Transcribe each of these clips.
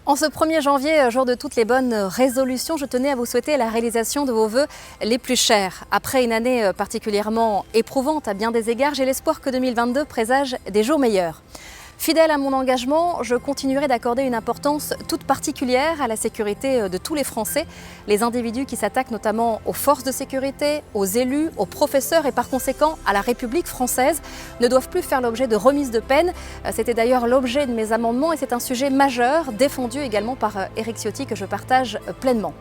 En ce 1er janvier, jour de toutes les bonnes résolutions, je tenais à vous souhaiter la réalisation de vos vœux les plus chers. Après une année particulièrement éprouvante à bien des égards, j'ai l'espoir que 2022 présage des jours meilleurs. Fidèle à mon engagement, je continuerai d'accorder une importance toute particulière à la sécurité de tous les Français. Les individus qui s'attaquent notamment aux forces de sécurité, aux élus, aux professeurs et par conséquent à la République française ne doivent plus faire l'objet de remises de peine. C'était d'ailleurs l'objet de mes amendements et c'est un sujet majeur défendu également par Éric Ciotti que je partage pleinement.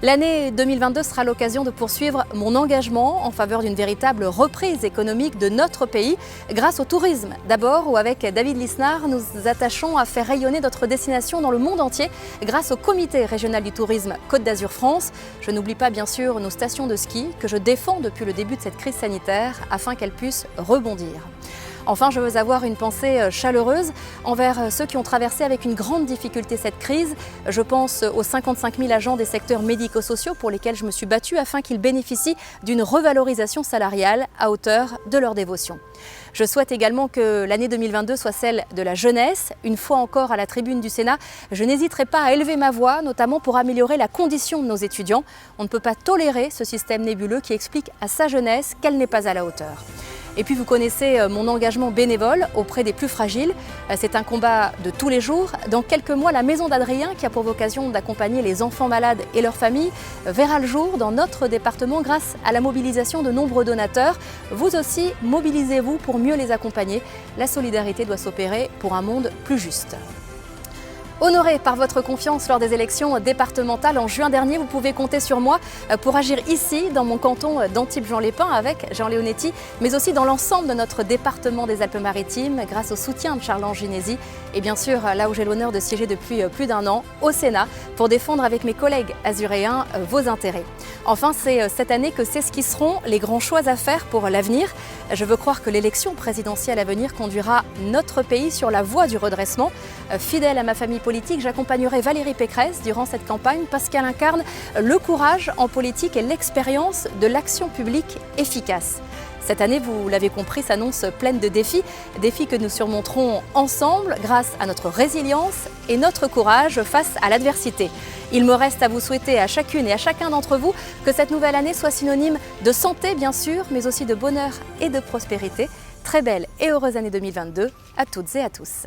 L'année 2022 sera l'occasion de poursuivre mon engagement en faveur d'une véritable reprise économique de notre pays grâce au tourisme. D'abord, où avec David Lisnard, nous nous attachons à faire rayonner notre destination dans le monde entier grâce au Comité régional du tourisme Côte d'Azur France. Je n'oublie pas bien sûr nos stations de ski que je défends depuis le début de cette crise sanitaire afin qu'elles puissent rebondir. Enfin, je veux avoir une pensée chaleureuse envers ceux qui ont traversé avec une grande difficulté cette crise. Je pense aux 55 000 agents des secteurs médico-sociaux pour lesquels je me suis battue afin qu'ils bénéficient d'une revalorisation salariale à hauteur de leur dévotion. Je souhaite également que l'année 2022 soit celle de la jeunesse. Une fois encore à la tribune du Sénat, je n'hésiterai pas à élever ma voix, notamment pour améliorer la condition de nos étudiants. On ne peut pas tolérer ce système nébuleux qui explique à sa jeunesse qu'elle n'est pas à la hauteur. Et puis vous connaissez mon engagement bénévole auprès des plus fragiles. C'est un combat de tous les jours. Dans quelques mois, la Maison d'Adrien, qui a pour vocation d'accompagner les enfants malades et leurs familles, verra le jour dans notre département grâce à la mobilisation de nombreux donateurs. Vous aussi, mobilisez-vous pour mieux les accompagner. La solidarité doit s'opérer pour un monde plus juste. Honoré par votre confiance lors des élections départementales en juin dernier, vous pouvez compter sur moi pour agir ici, dans mon canton d'Antibes-Juan-les-Pins avec Jean Leonetti, mais aussi dans l'ensemble de notre département des Alpes-Maritimes grâce au soutien de Charles-Ange Ginesi et bien sûr là où j'ai l'honneur de siéger depuis plus d'un an, au Sénat, pour défendre avec mes collègues azuréens vos intérêts. Enfin, c'est cette année que s'esquisseront les grands choix à faire pour l'avenir. Je veux croire que l'élection présidentielle à venir conduira notre pays sur la voie du redressement. Fidèle à ma famille politique, j'accompagnerai Valérie Pécresse durant cette campagne parce qu'elle incarne le courage en politique et l'expérience de l'action publique efficace. Cette année, vous l'avez compris, s'annonce pleine de défis que nous surmonterons ensemble grâce à notre résilience et notre courage face à l'adversité. Il me reste à vous souhaiter à chacune et à chacun d'entre vous que cette nouvelle année soit synonyme de santé bien sûr, mais aussi de bonheur et de prospérité. Très belle et heureuse année 2022 à toutes et à tous.